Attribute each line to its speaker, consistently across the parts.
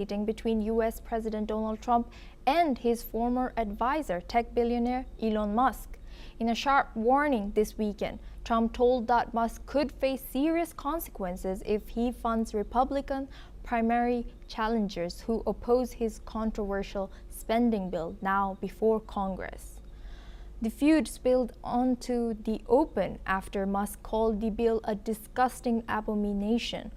Speaker 1: between U.S. President Donald Trump and his former advisor, tech billionaire Elon Musk. In a sharp warning this weekend, Trump told that Musk could face serious consequences if he funds Republican primary challengers who oppose his controversial spending bill now before Congress. The feud spilled onto the open after Musk called the bill a disgusting abomination,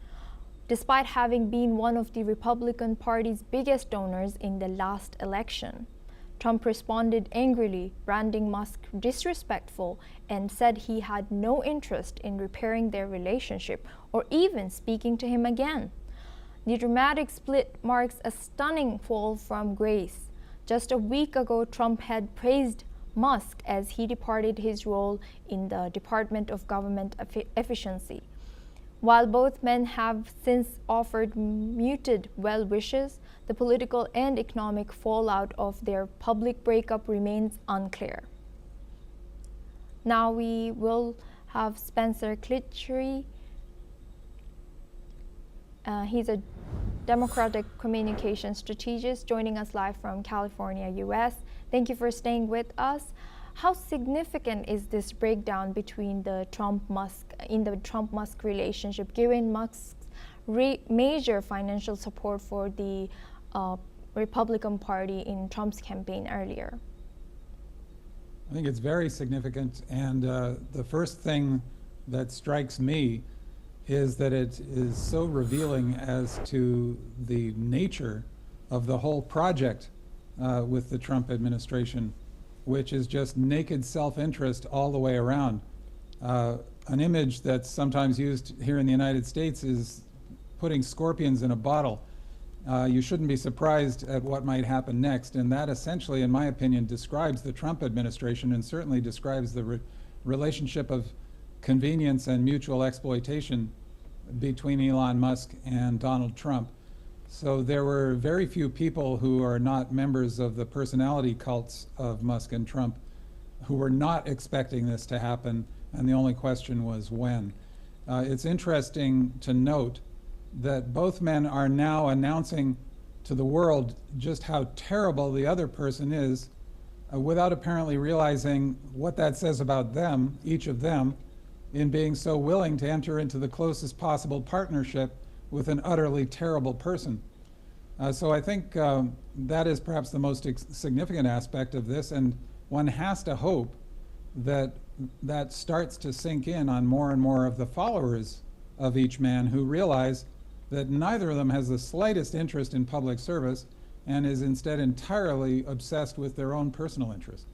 Speaker 1: despite having been one of the Republican Party's biggest donors in the last election. Trump responded angrily, branding Musk disrespectful, and said he had no interest in repairing their relationship or even speaking to him again. The dramatic split marks a stunning fall from grace. Just a week ago, Trump had praised Musk as he departed his role in the Department of Government Efficiency. While both men have since offered muted well wishes, the political and economic fallout of their public breakup remains unclear. Now we will have Spencer Clitchery. He's a Democratic communication strategist joining us live from California, US. Thank you for staying with us. How significant is this breakdown between the Trump-Musk relationship, given Musk's major financial support for the Republican Party in Trump's campaign earlier?
Speaker 2: I think it's very significant, and the first thing that strikes me is that it is so revealing as to the nature of the whole project with the Trump administration, which is just naked self-interest all the way around. An image that's sometimes used here in the United States is putting scorpions in a bottle. You shouldn't be surprised at what might happen next, and that essentially, in my opinion, describes the Trump administration and certainly describes the relationship of convenience and mutual exploitation between Elon Musk and Donald Trump. So there were very few people who are not members of the personality cults of Musk and Trump who were not expecting this to happen, and the only question was when. It's interesting to note that both men are now announcing to the world just how terrible the other person is without apparently realizing what that says about them, each of them, in being so willing to enter into the closest possible partnership with an utterly terrible person. So I think that is perhaps the most significant aspect of this, and one has to hope that that starts to sink in on more and more of the followers of each man who realize that neither of them has the slightest interest in public service and is instead entirely obsessed with their own personal interest.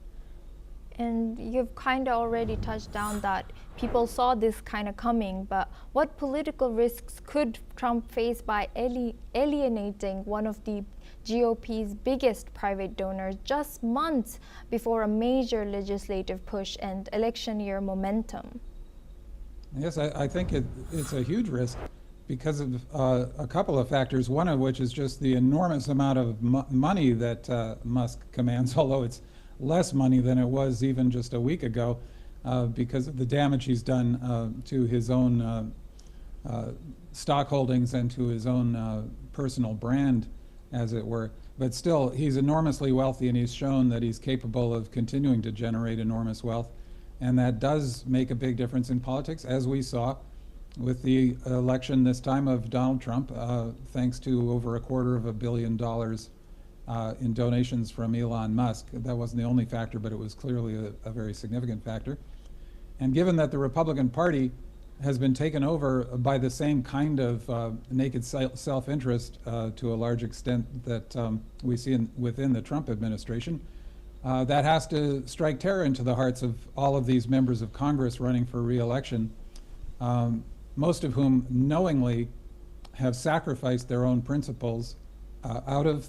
Speaker 1: And you've kind of already touched on that people saw this kind of coming, but what political risks could Trump face by alienating one of the GOP's biggest private donors just months before a major legislative push and election year momentum?
Speaker 2: Yes, I think it's a huge risk because of a couple of factors, one of which is just the enormous amount of money that Musk commands, although it's less money than it was even just a week ago because of the damage he's done to his own stock holdings and to his own personal brand, as it were. But still, he's enormously wealthy, and he's shown that he's capable of continuing to generate enormous wealth. And that does make a big difference in politics, as we saw with the election this time of Donald Trump, thanks to over $250 million in donations from Elon Musk. That wasn't the only factor, but it was clearly a very significant factor. And given that the Republican Party has been taken over by the same kind of naked self-interest to a large extent that we see within the Trump administration, that has to strike terror into the hearts of all of these members of Congress running for re-election, most of whom knowingly have sacrificed their own principles out of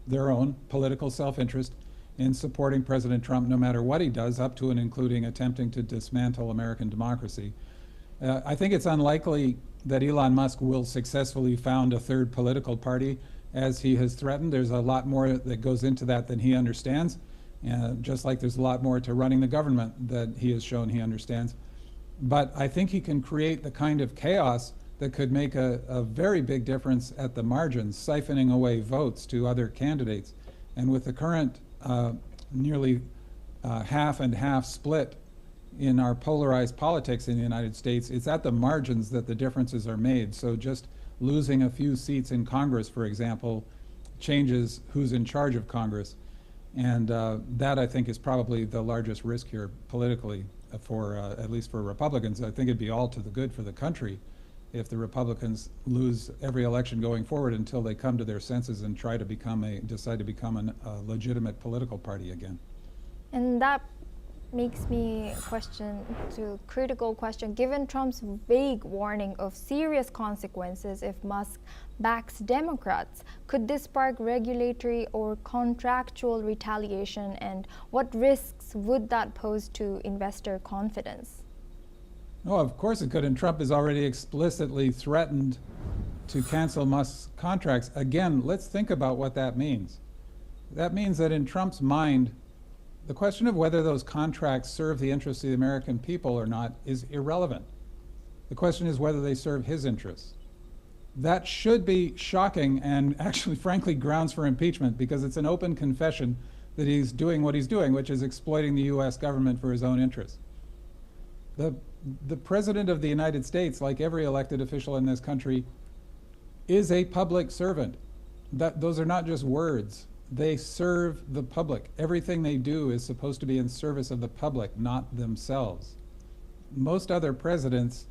Speaker 2: their own political self-interest in supporting President Trump no matter what he does, up to and including attempting to dismantle American democracy. I think it's unlikely that Elon Musk will successfully found a third political party as he has threatened. There's a lot more that goes into that than he understands, just like there's a lot more to running the government that he has shown he understands. But I think he can create the kind of chaos that could make a very big difference at the margins, siphoning away votes to other candidates. And with the current nearly half and half split in our polarized politics in the United States, it's at the margins that the differences are made. So just losing a few seats in Congress, for example, changes who's in charge of Congress. And that, I think, is probably the largest risk here politically, at least for Republicans. I think it'd be all to the good for the country if the Republicans lose every election going forward until they come to their senses and decide to become a legitimate political party again.
Speaker 1: And that makes me critical question, given Trump's vague warning of serious consequences if Musk backs Democrats, could this spark regulatory or contractual retaliation, and what risks would that pose to investor confidence?
Speaker 2: Oh, of course it could, and Trump has already explicitly threatened to cancel Musk's contracts. Again, let's think about what that means. That means that in Trump's mind, the question of whether those contracts serve the interests of the American people or not is irrelevant. The question is whether they serve his interests. That should be shocking and actually, frankly, grounds for impeachment, because it's an open confession that he's doing what he's doing, which is exploiting the U.S. government for his own interests. The President of the United States, like every elected official in this country, is a public servant. Those are not just words. They serve the public. Everything they do is supposed to be in service of the public, not themselves. Most other presidents,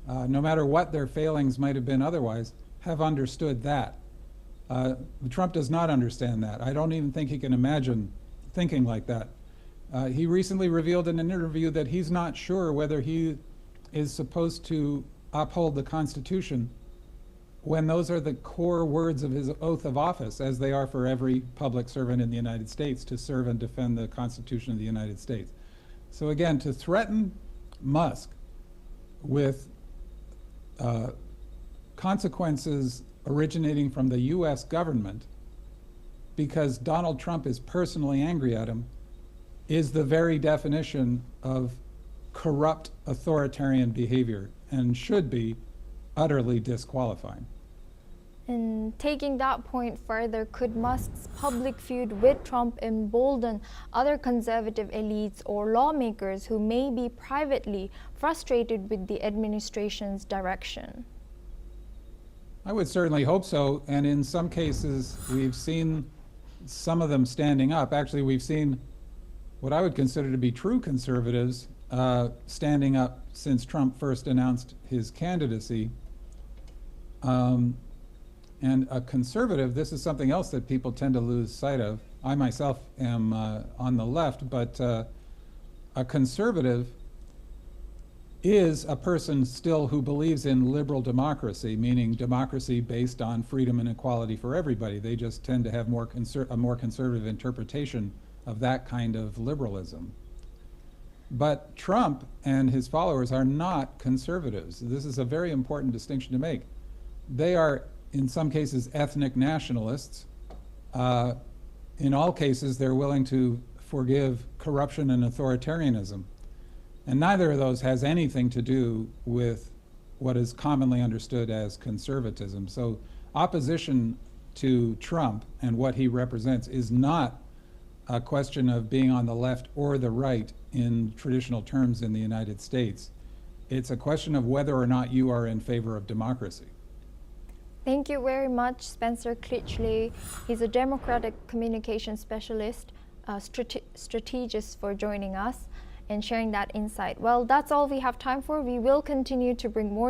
Speaker 2: no matter what their failings might have been otherwise, have understood that. Trump does not understand that. I don't even think he can imagine thinking like that. He recently revealed in an interview that he's not sure whether he is supposed to uphold the Constitution when those are the core words of his oath of office, as they are for every public servant in the United States, to serve and defend the Constitution of the United States. So again, to threaten Musk with consequences originating from the US government because Donald Trump is personally angry at him is the very definition of corrupt authoritarian behavior and should be utterly disqualifying.
Speaker 1: And taking that point further, could Musk's public feud with Trump embolden other conservative elites or lawmakers who may be privately frustrated with the administration's direction?
Speaker 2: I would certainly hope so, and in some cases we've seen some of them standing up. Actually, we've seen what I would consider to be true conservatives standing up since Trump first announced his candidacy. And a conservative, this is something else that people tend to lose sight of. I myself am on the left, but a conservative is a person still who believes in liberal democracy, meaning democracy based on freedom and equality for everybody. They just tend to have a more conservative interpretation of that kind of liberalism. But Trump and his followers are not conservatives. This is a very important distinction to make. They are, in some cases, ethnic nationalists. In all cases, they're willing to forgive corruption and authoritarianism. And neither of those has anything to do with what is commonly understood as conservatism. So opposition to Trump and what he represents is not a question of being on the left or the right in traditional terms in the United States. It's a question of whether or not you are in favor of democracy.
Speaker 1: Thank you very much, Spencer Critchley. He's a Democratic communication specialist, strategist, for joining us and sharing that insight. Well, that's all we have time for. We will continue to bring more news